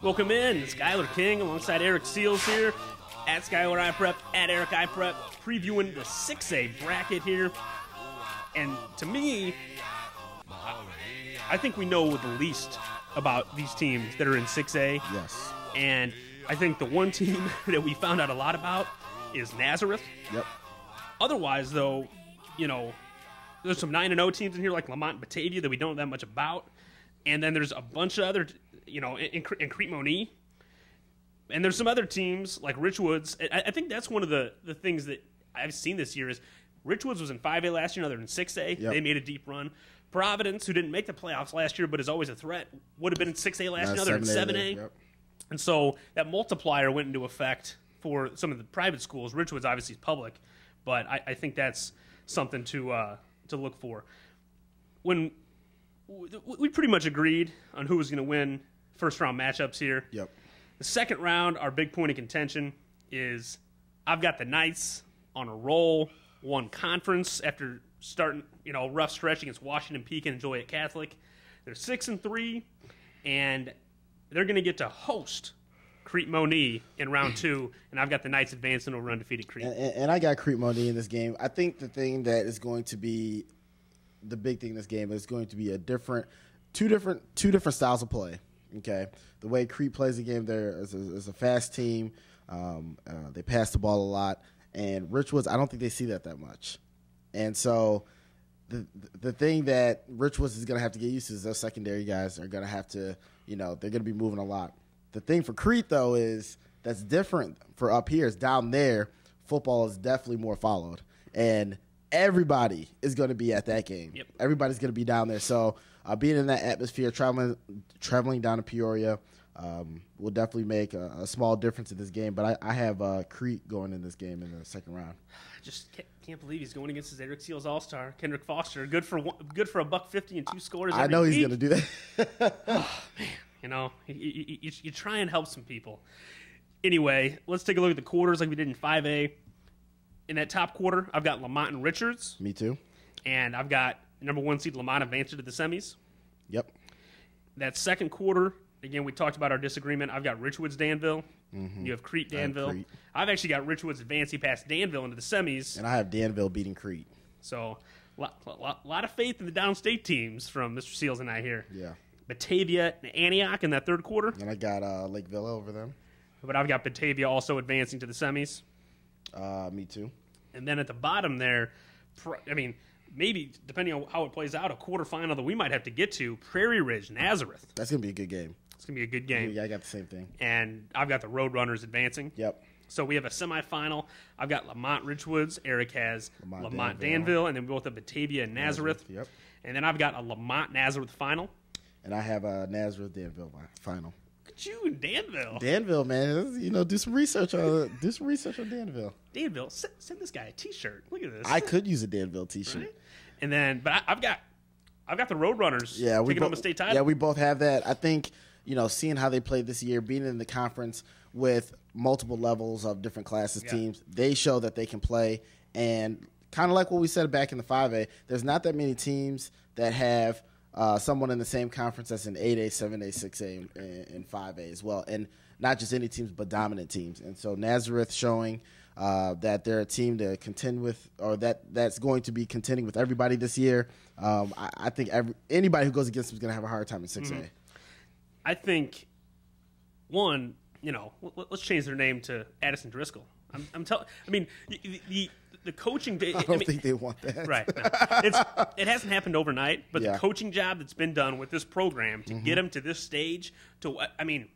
Welcome in. Skylar King alongside Eric Seals here at Skylar iPrep, at Eric iPrep, previewing the 6A bracket here. And to me, I think we know the least about these teams that are in 6A. Yes. And I think the one team that we found out a lot about is Nazareth. Yep. Otherwise, though, you know, there's some 9-0 teams in here like Lamont and Batavia that we don't know that much about. And then there's a bunch of other, you know, in Crete-Monee. And there's some other teams like Richwoods. I think that's one of the things that I've seen this year is Richwoods was in 5A last year. Now they're in 6A. Yep. They made a deep run. Providence, who didn't make the playoffs last year but is always a threat, would have been in 6A last year. Now they're in 7A. Yep. And so that multiplier went into effect for some of the private schools. Richwoods obviously is public, but I think that's something to look for. When we pretty much agreed on who was going to win first-round matchups here. Yep. The second round, our big point of contention is I've got the Knights on a roll, won conference after starting, you know, rough stretch against Washington Peak and Joliet Catholic. They're 6-3, and they're going to get to host Crete-Monee in round 2, and I've got the Knights advancing over undefeated Crete. And I got Crete-Monee in this game. I think the thing that is going to be the big thing in this game is going to be two different styles of play. Okay, the way Crete plays the game, there is a fast team. They pass the ball a lot, and Richwoods, I don't think they see that much. And so the thing that Richwoods is going to have to get used to is those secondary guys are going to have to, you know, they're going to be moving a lot. The thing for Crete, though, is that's different for up here is down there, football is definitely more followed. And everybody is going to be at that game. Yep. Everybody's going to be down there. So being in that atmosphere, traveling down to Peoria will definitely make a small difference in this game. But I have Crete going in this game in the second round. I just can't believe he's going against his Eric Seals All-Star, Kendrick Foster. Good for $150 and 2 scores every I know he's week. going to do that. Oh, man. You know, you try and help some people. Anyway, let's take a look at the quarters like we did in 5A. In that top quarter, I've got Lamont and Richards. Me too. And I've got number 1 seed Lamont advancing to the semis. Yep. That second quarter, again, we talked about our disagreement. I've got Richwoods Danville. Mm-hmm. You have Crete Danville. Crete. I've actually got Richwoods advancing past Danville into the semis. And I have Danville beating Crete. So, lot of faith in the downstate teams from Mr. Seals and I here. Yeah. Batavia and Antioch in that third quarter. And I got Lake Villa over them. But I've got Batavia also advancing to the semis. Me too. And then at the bottom there, I mean, maybe, depending on how it plays out, a quarterfinal that we might have to get to, Prairie Ridge, Nazareth. That's going to be a good game. It's going to be a good game. Yeah, I got the same thing. And I've got the Roadrunners advancing. Yep. So we have a semifinal. I've got Lamont Richwoods. Eric has Lamont Danville. And then we both have Batavia and Nazareth. Yep. And then I've got a Lamont Nazareth final. And I have a Nazareth Danville final. Look at you in Danville. Danville, man. You know, do some research on Danville. Danville, send this guy a T-shirt. Look at this. I could use a Danville T-shirt. Right? And then, but I've got the Roadrunners taking home a state title. Yeah, we both have that. I think, you know, seeing how they played this year, being in the conference with multiple levels of different classes teams, they show that they can play. And kind of like what we said back in the 5A, there's not that many teams that have someone in the same conference that's in 8A, 7A, 6A, and 5A as well. And not just any teams, but dominant teams. And so Nazareth showing that they're a team to contend with, or that's going to be contending with everybody this year. I think anybody who goes against them is going to have a hard time in 6A. Mm-hmm. I think, one, you know, let's change their name to Addison Driscoll. I'm telling. I mean, the coaching. I don't think they want that. Right. No. It hasn't happened overnight, but the coaching job that's been done with this program to get them to this stage. I mean,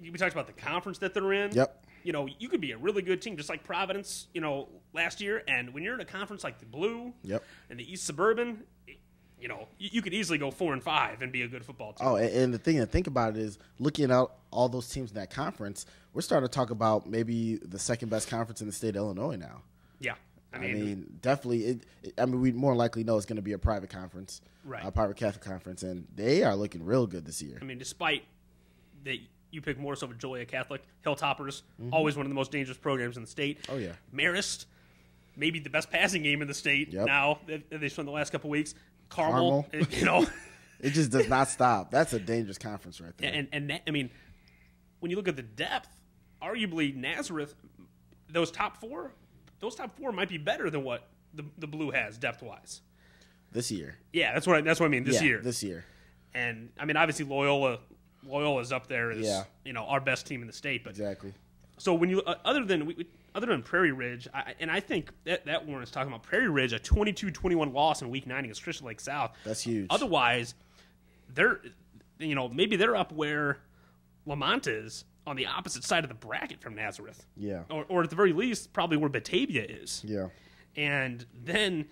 we talked about the conference that they're in. Yep. You know, you could be a really good team, just like Providence, you know, last year. And when you're in a conference like the Blue and the East Suburban, you know, you could easily go 4-5 and be a good football team. Oh, and the thing to think about it is looking at all those teams in that conference, we're starting to talk about maybe the second best conference in the state of Illinois now. Yeah. I mean definitely. We more likely know it's going to be a private conference, right? A private Catholic conference, and they are looking real good this year. I mean, despite that, you pick Morris over Joliet Catholic, Hilltoppers, always one of the most dangerous programs in the state. Oh yeah, Marist, maybe the best passing game in the state. Yep. Now that they've spent the last couple weeks. Carmel, you know. It just does not stop. That's a dangerous conference right there. And that, I mean, when you look at the depth, arguably Nazareth, those top four might be better than what the Blue has depth wise this year. Yeah, that's what I mean. This year. And I mean, obviously Loyola's up there as our best team in the state. But exactly. So when you other than Prairie Ridge, I think that Warren is talking about Prairie Ridge, a 22-21 loss in Week 9 against Crystal Lake South. That's huge. Otherwise, they're maybe they're up where Lamont is on the opposite side of the bracket from Nazareth. Yeah. Or at the very least, probably where Batavia is. Yeah. And then,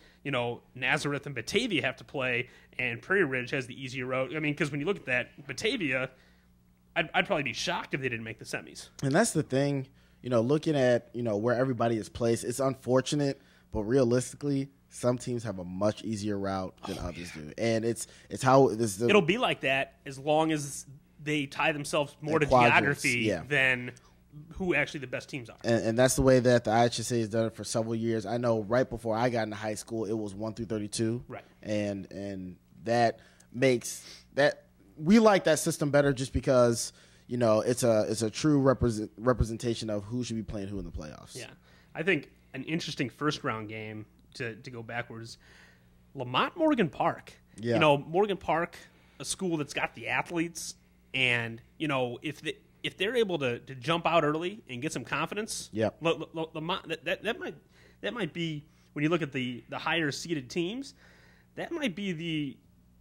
Nazareth and Batavia have to play, and Prairie Ridge has the easier road. I mean, because when you look at that, Batavia, I'd probably be shocked if they didn't make the semis. And that's the thing, looking at, where everybody is placed, it's unfortunate, but realistically, some teams have a much easier route than others do. And it's how it'll be like that as long as they tie themselves more to quadrants, geography than who actually the best teams are. And that's the way that the IHSA has done it for several years. I know right before I got into high school, it was 1 through 32. Right. And that makes that we like that system better just because, it's a true representation of who should be playing who in the playoffs. Yeah. I think an interesting first round game to go backwards, Lamont Morgan Park. Yeah. Morgan Park, a school that's got the athletes, and if they're able to jump out early and get some confidence, that might be, when you look at the higher seeded teams, that might be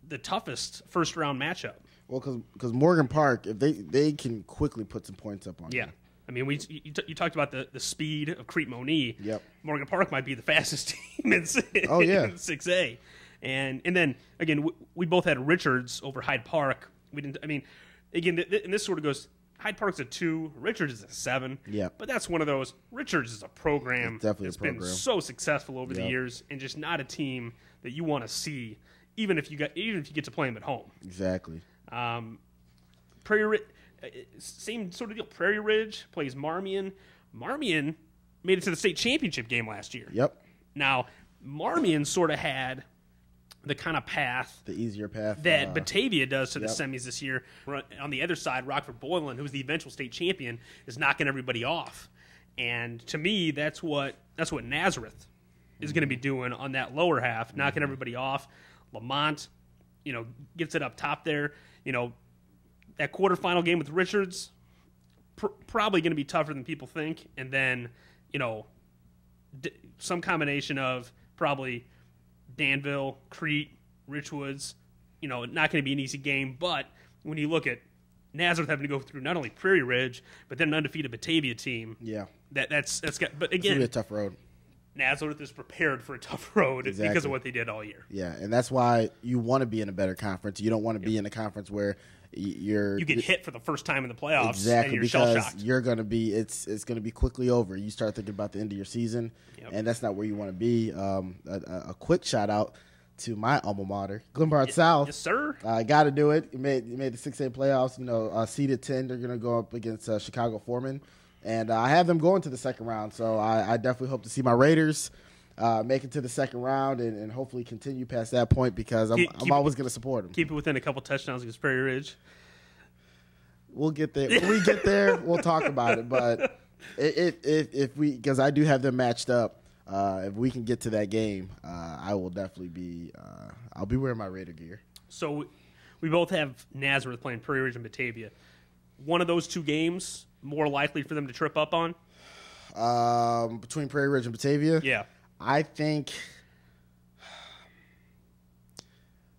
the toughest first round matchup. Well, because Morgan Park, if they can quickly put some points up on you. I mean, you talked about the speed of Crete Moni. Yep. Morgan Park might be the fastest team in 6A. And then again, we both had Richards over Hyde Park. We didn't. I mean, again, and this sort of goes. Hyde Park's a 2, Richards is a 7. Yeah. But that's one of those. Richards is a program that's been so successful over the years, and just not a team that you want to see, even if you get to play them at home. Exactly. Prairie Ridge, same sort of deal. Prairie Ridge plays Marmion. Marmion made it to the state championship game last year. Yep. Now, Marmion sort of had the kind of path, the easier path that Batavia does to the semis this year. On the other side, Rockford Boylan, who's the eventual state champion, is knocking everybody off. And to me, that's what Nazareth is going to be doing on that lower half, knocking everybody off. Lamont, gets it up top there. That quarterfinal game with Richards, probably going to be tougher than people think. And then, some combination of probably Danville, Crete, Richwoods, not going to be an easy game. But when you look at Nazareth having to go through not only Prairie Ridge, but then an undefeated Batavia team, that's got. But again, it's gonna be a tough road. Nazareth is prepared for a tough road because of what they did all year. Yeah, and that's why you want to be in a better conference. You don't want to be in a conference where you get hit for the first time in the playoffs. Exactly, and you're because shell-shocked. you're going to be it's going to be quickly over. You start thinking about the end of your season, and that's not where you want to be. A quick shout out to my alma mater, Glenbard South. Yes, sir. Got to do it. You made the 6A playoffs. Seeded 10. They're going to go up against Chicago Foreman, and I have them going to the second round. So I definitely hope to see my Raiders make it to the second round and hopefully continue past that point because I'm always going to support them. Keep it within a couple touchdowns against Prairie Ridge. We'll get there. When we get there, we'll talk about it. But if we, because I do have them matched up, if we can get to that game, I will definitely be. I'll be wearing my Raider gear. So we both have Nazareth playing Prairie Ridge and Batavia. One of those two games more likely for them to trip up on? Between Prairie Ridge and Batavia? Yeah. I think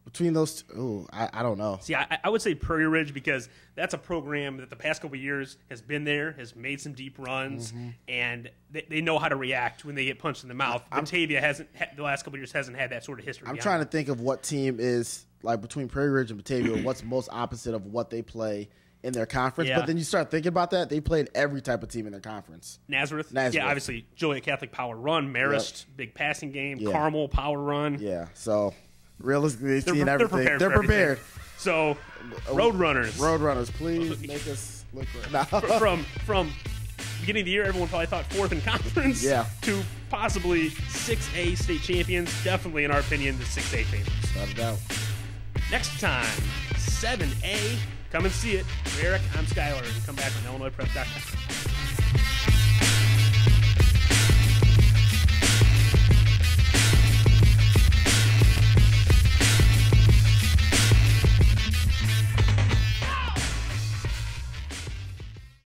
between those two, I don't know. See, I would say Prairie Ridge because that's a program that the past couple of years has been there, has made some deep runs, and they know how to react when they get punched in the mouth. Batavia hasn't, the last couple of years, hasn't had that sort of history. I'm trying to think of what team is, like, between Prairie Ridge and Batavia, what's most opposite of what they play in their conference. Yeah. But then you start thinking about that, they played every type of team in their conference. Nazareth. Yeah, obviously, Joliet Catholic power run, Marist, big passing game, Carmel power run. Yeah, so realistically, they've seen everything. They're prepared. So, Roadrunners. Roadrunners, please make us look right. From beginning of the year, everyone probably thought fourth in conference to possibly 6A state champions. Definitely, in our opinion, the 6A favorites. Without a doubt. Next time, 7A. Come and see it. For Eric, I'm Skylar, and come back on IllinoisPrep.com.